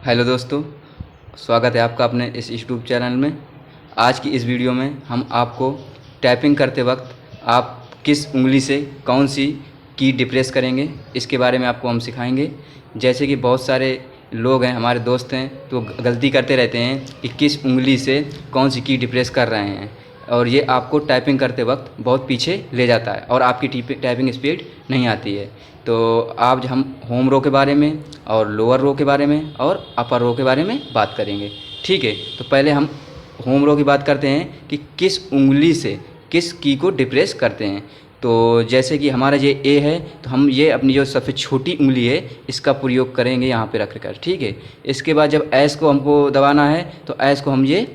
Hello दोस्तों, स्वागत है आपका अपने इस यूट्यूब चैनल में। आज की इस वीडियो में हम आपको टाइपिंग करते वक्त आप किस उंगली से कौन सी की डिप्रेस करेंगे इसके बारे में आपको हम सिखाएंगे। जैसे कि बहुत सारे लोग हैं, हमारे दोस्त हैं, तो गलती करते रहते हैं कि किस उंगली से कौन सी की डिप्रेस कर रहे हैं, और ये आपको टाइपिंग करते वक्त बहुत पीछे ले जाता है और आपकी टाइपिंग स्पीड नहीं आती है। तो आज हम होम रो के बारे में और लोअर रो के बारे में और अपर रो के बारे में बात करेंगे। ठीक है, तो पहले हम होम रो की बात करते हैं कि किस उंगली से किस की को डिप्रेस करते हैं। तो जैसे कि हमारा ये ए है, तो हम ये अपनी जो सबसे छोटी उंगली है इसका प्रयोग करेंगे यहाँ पे रख कर। ठीक है, इसके बाद जब एस को हमको दबाना है तो एस को हम ये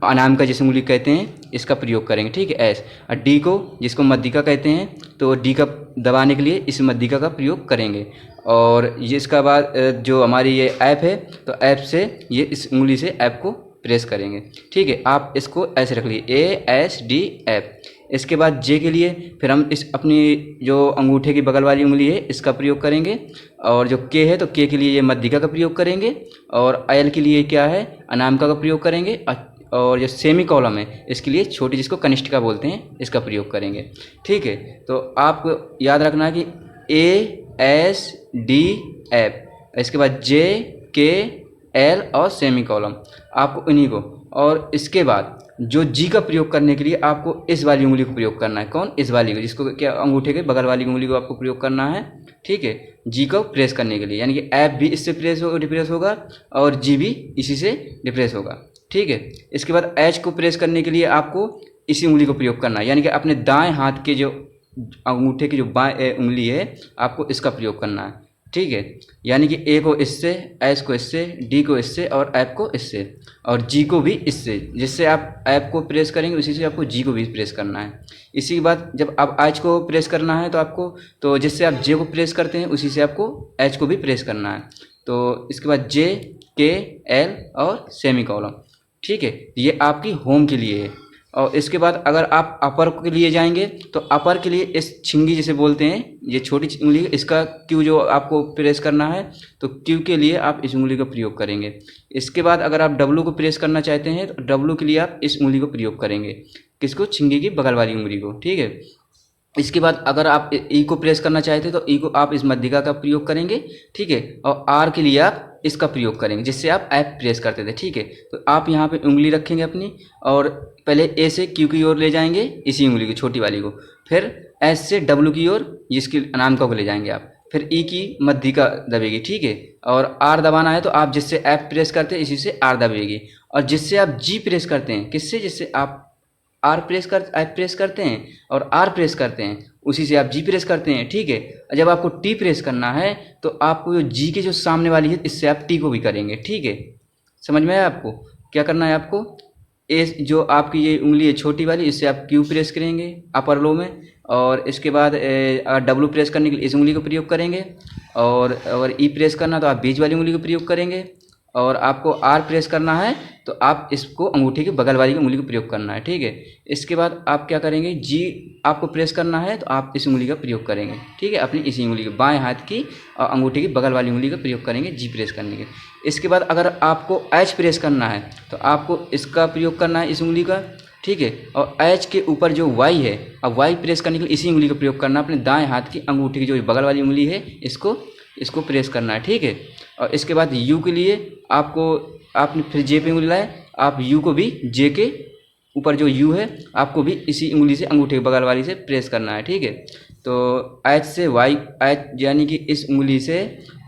अनाम का जिस उंगली कहते हैं इसका प्रयोग करेंगे। ठीक है, एस। और डी को, जिसको मध्यिका कहते हैं, तो डी का दबाने के लिए इस मध्यिका का प्रयोग करेंगे। और ये इसका बाद जो हमारी ये ऐप है, तो ऐप से ये इस उंगली से ऐप को प्रेस करेंगे। ठीक है, आप इसको ऐसे रख लीजिए, ए एस डी ऐप। इसके बाद जे के लिए फिर हम इस अपनी जो अंगूठे की बगल वाली उंगली है इसका प्रयोग करेंगे। और जो के है, तो के के लिए ये मध्यिका का प्रयोग करेंगे। और एल के लिए क्या है, अनामिका का प्रयोग करेंगे। और जो सेमी कॉलम है इसके लिए छोटी, जिसको कनिष्ठिका बोलते हैं, इसका प्रयोग करेंगे। ठीक है, तो आपको याद रखना है कि ए एस डी एफ, इसके बाद जे के एल और सेमी कॉलम, आपको इन्हीं को। और इसके बाद जो जी का प्रयोग करने के लिए आपको इस वाली उंगली को प्रयोग करना है। कौन? इस वाली को, जिसको क्या अंगूठे के बगल वाली उंगली को आपको प्रयोग करना है। ठीक है, जी को प्रेस करने के लिए, यानी कि ऐप भी इससे डिप्रेस होगा और जी भी इसी से डिप्रेस होगा। ठीक है, इसके बाद एच को प्रेस करने के लिए आपको इसी उंगली को प्रयोग करना है, यानी कि अपने दाएं हाथ के जो अंगूठे की जो बाएं उंगली है आपको इसका प्रयोग करना है। ठीक है, यानी कि ए को इससे, एच को इससे, डी को इससे और ऐप को इससे, और जी को भी इससे। जिससे आप ऐप को प्रेस करेंगे उसी से आपको जी को भी प्रेस करना है। इसी के बाद जब आप एच को प्रेस करना है तो आपको, तो जिससे आप जे को प्रेस करते हैं उसी से आपको एच को भी प्रेस करना है। तो इसके बाद जे के एल और सेमी कॉलम। ठीक है, ये आपकी होम के लिए है। और इसके बाद अगर आप अपर के लिए जाएंगे तो अपर के लिए इस छिंगी जिसे बोलते हैं, ये छोटी उंगली, इसका क्यू जो आपको प्रेस करना है, तो क्यू के लिए आप इस उंगली का प्रयोग करेंगे। इसके बाद अगर आप डब्लू को प्रेस करना चाहते हैं तो डब्लू के लिए आप इस उंगली को प्रयोग करेंगे। किसको? छिंगी की बगल वाली उंगली को। ठीक है, इसके बाद अगर आप ई को प्रेस करना चाहते हैं तो ई को आप इस मध्यिका का प्रयोग करेंगे। ठीक है, और आर के लिए आप इसका प्रयोग करेंगे, जिससे आप ऐप प्रेस करते थे। ठीक है, तो आप यहाँ पे उंगली रखेंगे अपनी, और पहले ए से क्यू की ओर ले जाएंगे इसी उंगली को, छोटी वाली को। फिर एस से डब्लू की ओर, जिसकी अनामिका को ले जाएंगे आप। फिर ई की मध्यिका दबेगी। ठीक है, और आर दबाना है तो आप जिससे ऐप प्रेस करते हैं इसी से आर दबेगी। और जिससे आप जी प्रेस करते हैं, किससे? जिससे आप आर प्रेस करते हैं और आर प्रेस करते हैं, उसी से आप जी प्रेस करते हैं। ठीक है, जब आपको टी प्रेस करना है तो आपको जो जी के जो सामने वाली है इससे आप टी को भी करेंगे। ठीक है, समझ में आया आपको? क्या करना है आपको? ए जो आपकी ये उंगली है छोटी वाली, इससे आप क्यू प्रेस करेंगे अपर लो में। और इसके बाद डब्लू प्रेस करने के लिए इस उंगली को प्रयोग करेंगे। और ई प्रेस करना तो आप बीच वाली उंगली को प्रयोग करेंगे। और आपको आर प्रेस करना है तो आप इसको अंगूठे के बगल वाली उंगली को प्रयोग करना है। ठीक है, इसके बाद आप क्या करेंगे, जी आपको प्रेस करना है तो आप इस उंगली का प्रयोग करेंगे। ठीक है, अपनी इसी उंगली की बाएं हाथ की और अंगूठे की बगल वाली उंगली का प्रयोग करेंगे जी प्रेस करने के। इसके बाद अगर आपको एच प्रेस करना है तो आपको इसका प्रयोग करना है, इस उंगली का। ठीक है, और एच के ऊपर जो वाई है, अब वाई प्रेस करने के लिए इसी उंगली का प्रयोग करना है, अपने दाएँ हाथ की अंगूठे की जो बगल वाली उंगली है इसको प्रेस करना है। ठीक है, और इसके बाद यू के लिए आपने फिर जे पे उंगली लाए, आप यू को भी जे के ऊपर जो यू है आपको भी इसी उंगली से, अंगूठे के बगल वाली से प्रेस करना है। ठीक है, तो एच से वाई, एच यानी कि इस उंगली से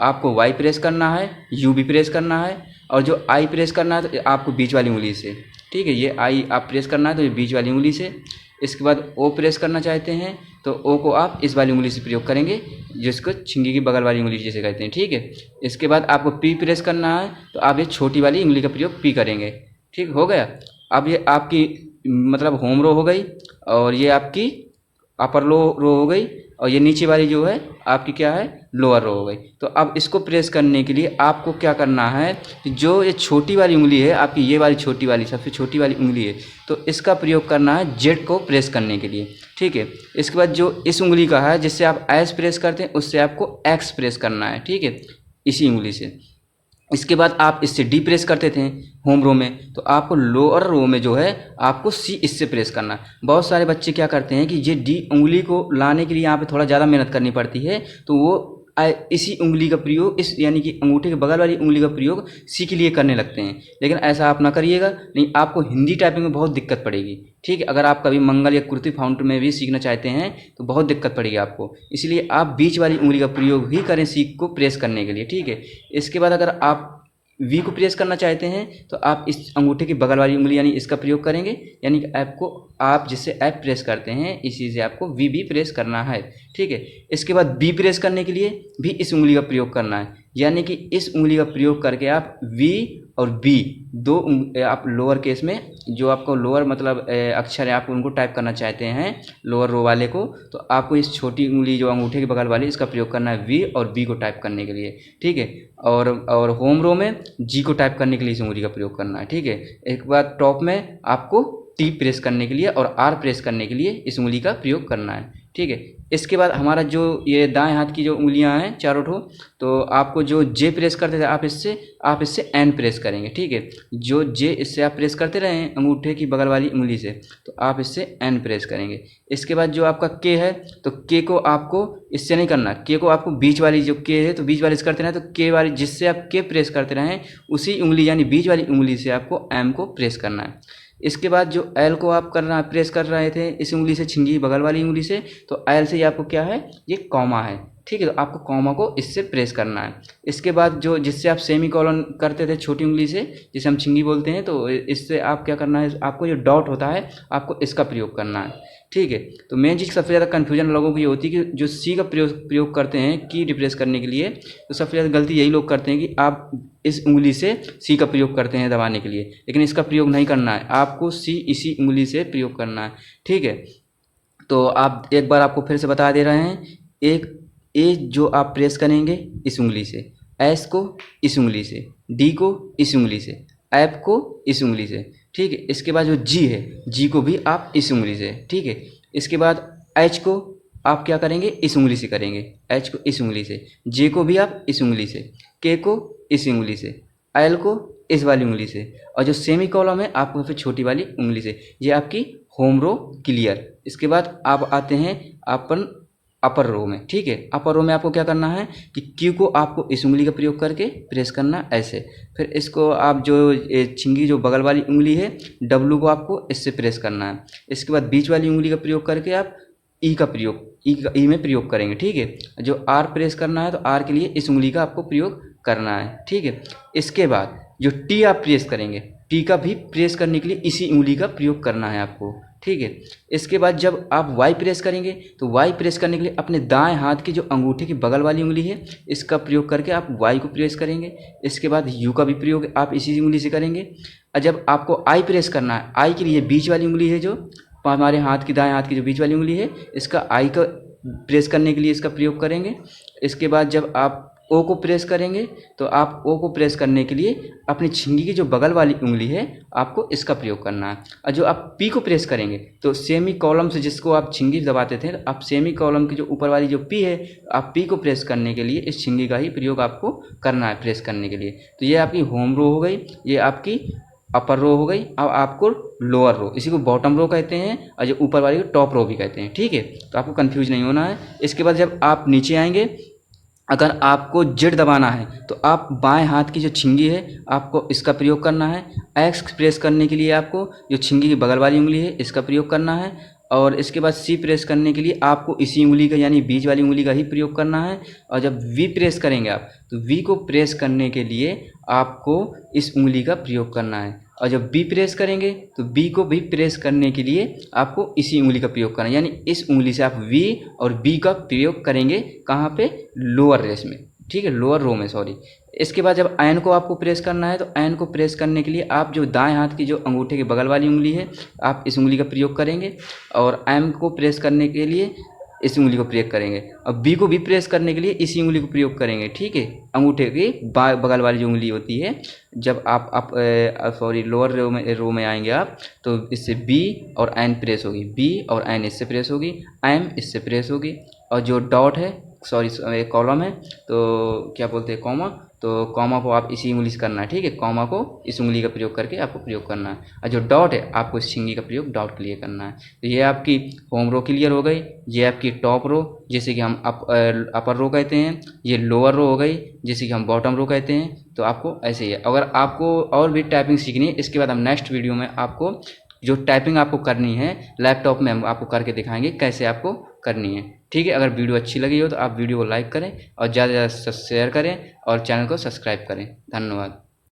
आपको वाई प्रेस करना है, यू भी प्रेस करना है, और जो आई प्रेस करना है तो आपको बीच वाली उंगली से। ठीक है, ये आई आप प्रेस करना है तो ये बीच वाली उंगली से। इसके बाद ओ प्रेस करना चाहते हैं तो ओ को आप इस वाली उंगली से प्रयोग करेंगे, जिसको छिंगी की बगल वाली उंगली जिसे कहते हैं। ठीक है, इसके बाद आपको पी प्रेस करना है तो आप ये छोटी वाली उंगली का प्रयोग पी करेंगे। ठीक हो गया? अब ये आपकी मतलब होम रो हो गई, और ये आपकी अपर रो हो गई, और ये नीचे वाली जो है आपकी क्या है, लोअर रो हो गई। तो अब इसको प्रेस करने के लिए आपको क्या करना है, जो ये छोटी वाली उंगली है आपकी, ये वाली छोटी वाली, सबसे छोटी वाली उंगली है, तो इसका प्रयोग करना है जेड को प्रेस करने के लिए। ठीक है, इसके बाद जो इस उंगली का है जिससे आप एस प्रेस करते हैं उससे आपको एक्स प्रेस करना है। ठीक है, इसी उंगली से। इसके बाद आप इससे डी प्रेस करते थे होम रो में, तो आपको लोअर रो में जो है आपको सी इससे प्रेस करना है। बहुत सारे बच्चे क्या करते हैं कि ये डी उंगली को लाने के लिए यहाँ पे थोड़ा ज़्यादा मेहनत करनी पड़ती है, तो वो इसी उंगली का प्रयोग, इस यानी कि अंगूठे के बगल वाली उंगली का प्रयोग सी के लिए करने लगते हैं। लेकिन ऐसा आप ना करिएगा, नहीं आपको हिंदी टाइपिंग में बहुत दिक्कत पड़ेगी। ठीक है, अगर आप कभी मंगल या कुर्ती फाउंट में भी सीखना चाहते हैं तो बहुत दिक्कत पड़ेगी आपको, इसलिए आप बीच वाली उंगली का प्रयोग ही करें सी को प्रेस करने के लिए। ठीक है, इसके बाद अगर आप वी को प्रेस करना चाहते हैं तो आप इस अंगूठे की बगल वाली उंगली यानी इसका प्रयोग करेंगे, यानी कि ऐप को आप जिससे ऐप प्रेस करते हैं इसी से आपको वी भी प्रेस करना है। ठीक है, इसके बाद बी प्रेस करने के लिए भी इस उंगली का प्रयोग करना है, यानी कि इस उंगली का प्रयोग करके आप वी और बी दो आप लोअर केस में जो आपको लोअर मतलब अक्षर है आप उनको टाइप करना चाहते हैं लोअर रो वाले को, तो आपको इस छोटी उंगली जो अंगूठे के बगल वाली इसका प्रयोग करना है वी और बी को टाइप करने के लिए। ठीक है, और होम रो में जी को टाइप करने के लिए इस उंगली का प्रयोग करना है। ठीक है, एक बार टॉप में आपको टी प्रेस करने के लिए और आर प्रेस करने के लिए इस उंगली का प्रयोग करना है। ठीक है, इसके बाद हमारा जो ये दाएं हाथ की जो उंगलियां हैं चारों ठो, तो आपको जो जे प्रेस करते थे आप इससे एन प्रेस करेंगे। ठीक है, जो जे इससे आप प्रेस करते रहे अंगूठे की बगल वाली उंगली से, तो आप इससे एन प्रेस करेंगे। इसके बाद जो आपका के है, तो के को आपको इससे नहीं करना, के को आपको बीच वाली जो के है तो बीच वाली से करते रहें, तो के वाली जिससे आप के प्रेस करते रहें उसी उंगली यानी बीच वाली उंगली से आपको एम को प्रेस करना है। इसके बाद जो एल को आप प्रेस कर रहे थे इस उंगली से, छिंगी बगल वाली उंगली से, तो एल से ये आपको क्या है, ये कॉमा है। ठीक है, तो आपको कॉमा को इससे प्रेस करना है। इसके बाद जो जिससे आप सेमी कॉलन करते थे छोटी उंगली से, जिसे हम छिंगी बोलते हैं, तो इससे आप क्या करना है, आपको जो डॉट होता है आपको इसका प्रयोग करना है। ठीक है, तो मेन चीज़ सबसे ज़्यादा कन्फ्यूजन लोगों को ये होती है कि जो सी का प्रयोग करते हैं की डिप्रेस करने के लिए, तो सबसे ज़्यादा गलती यही लोग करते हैं कि आप इस उंगली से सी का प्रयोग करते हैं दबाने के लिए, लेकिन इसका प्रयोग नहीं करना है, आपको सी इसी उंगली से प्रयोग करना है। ठीक है, तो आप एक बार आपको फिर से बता दे रहे हैं, एक ए जो आप प्रेस करेंगे इस उंगली से, एस को इस उंगली से, डी को इस उंगली से, एफ को इस उंगली से। ठीक है, इसके बाद जो जी है, जी को भी आप इस उंगली से। ठीक है, इसके बाद एच को आप क्या करेंगे, इस उंगली से करेंगे, एच को इस उंगली से, जे को भी आप इस उंगली से, के को इस उंगली से, एल को इस वाली उंगली से, और जो सेमी कॉलम है आपको फिर छोटी वाली उंगली से। ये आपकी होम रो क्लियर। इसके बाद आप आते हैं अपन अपर रो में। ठीक है, अपर रो में आपको क्या करना है कि क्यू को आपको इस उंगली का प्रयोग करके प्रेस करना ऐसे, फिर इसको आप जो छिंगी जो बगल वाली उंगली है डब्लू को आपको इससे प्रेस करना है। इसके बाद बीच वाली उंगली का प्रयोग करके आप ई का प्रयोग ई में प्रयोग करेंगे। ठीक है, जो आर प्रेस करना है तो आर के लिए इस उंगली का आपको प्रयोग करना है। ठीक है, इसके बाद जो टी आप प्रेस करेंगे, टी का भी प्रेस करने के लिए इसी उंगली का प्रयोग करना है आपको। ठीक है, इसके बाद जब आप वाई प्रेस करेंगे तो वाई प्रेस करने के लिए अपने दाएं हाथ की जो अंगूठे की बगल वाली उंगली है इसका प्रयोग करके आप वाई को प्रेस करेंगे। इसके बाद यू का भी प्रयोग आप इसी उंगली से करेंगे। और जब आपको आई प्रेस करना है, आई के लिए बीच वाली उंगली है जो हमारे हाथ की दाएं हाथ की जो बीच वाली उंगली है, इसका आई का प्रेस करने के लिए इसका प्रयोग करेंगे। इसके बाद जब आप ओ को प्रेस करेंगे तो आप ओ को प्रेस करने के लिए अपनी छिंगी की जो बगल वाली उंगली है आपको इसका प्रयोग करना है। और जो आप पी को प्रेस करेंगे तो सेमी कॉलम से जिसको आप छिंगी दबाते थे, आप सेमी कॉलम की जो ऊपर वाली जो पी है, आप पी को प्रेस करने के लिए इस छिंगी का ही प्रयोग आपको करना है प्रेस करने के लिए। तो ये आपकी होम रो हो गई, ये आपकी अपर रो हो गई। अब आपको लोअर रो, इसी को बॉटम रो कहते हैं, और जो ऊपर वाली को टॉप रो भी कहते हैं। ठीक है, तो आपको कंफ्यूज नहीं होना है। इसके बाद जब आप नीचे आएंगे, अगर आपको जेड दबाना है तो आप बाएं हाथ की जो छिंगी है आपको इसका प्रयोग करना है। एक्स प्रेस करने के लिए आपको जो छिंगी की बगल वाली उंगली है इसका प्रयोग करना है। और इसके बाद सी प्रेस करने के लिए आपको इसी उंगली का यानी बीच वाली उंगली का ही प्रयोग करना है। और जब वी प्रेस करेंगे आप, तो वी को प्रेस करने के लिए आपको इस उंगली का प्रयोग करना है। और जब बी प्रेस करेंगे तो बी को भी प्रेस करने के लिए आपको इसी उंगली का प्रयोग करना है, यानी इस उंगली से आप वी और बी का प्रयोग करेंगे। कहाँ पे, लोअर रेस में। ठीक है, लोअर रो में, सॉरी। इसके बाद जब एन को आपको प्रेस करना है तो एन को प्रेस करने के लिए आप जो दाएं हाथ की जो अंगूठे के बगल वाली उंगली है आप इस उंगली का प्रयोग करेंगे। और एम को प्रेस करने के लिए इस उंगली को प्रयोग करेंगे। अब बी को भी प्रेस करने के लिए इसी उंगली को प्रयोग करेंगे। ठीक है, अंगूठे की बगल वाली जो उंगली होती है, जब आप लोअर रो में आएंगे आप, तो इससे बी और एन प्रेस होगी, बी और एन इससे प्रेस होगी, एम इससे प्रेस होगी, और जो डॉट है सॉरी कॉलम है तो क्या बोलते हैं कॉमा, तो कॉमा को आप इसी उंगली से करना है, ठीक है। कॉमा को इस उंगली का प्रयोग करके आपको प्रयोग करना है, और जो डॉट है आपको इस सिंगी का प्रयोग डॉट के लिए करना है। तो ये आपकी होम रो क्लियर हो गई, ये आपकी टॉप रो जैसे कि हम अपर रो कहते हैं, ये लोअर रो हो गई जैसे कि हम बॉटम रो कहते हैं। तो आपको ऐसे ही है। अगर आपको और भी टाइपिंग सीखनी है, इसके बाद हम नेक्स्ट वीडियो में आपको जो टाइपिंग आपको करनी है लैपटॉप में हम आपको करके दिखाएंगे कैसे आपको करनी है, ठीक है। अगर वीडियो अच्छी लगी हो तो आप वीडियो को लाइक करें और ज़्यादा से ज़्यादा शेयर करें और चैनल को सब्सक्राइब करें। धन्यवाद।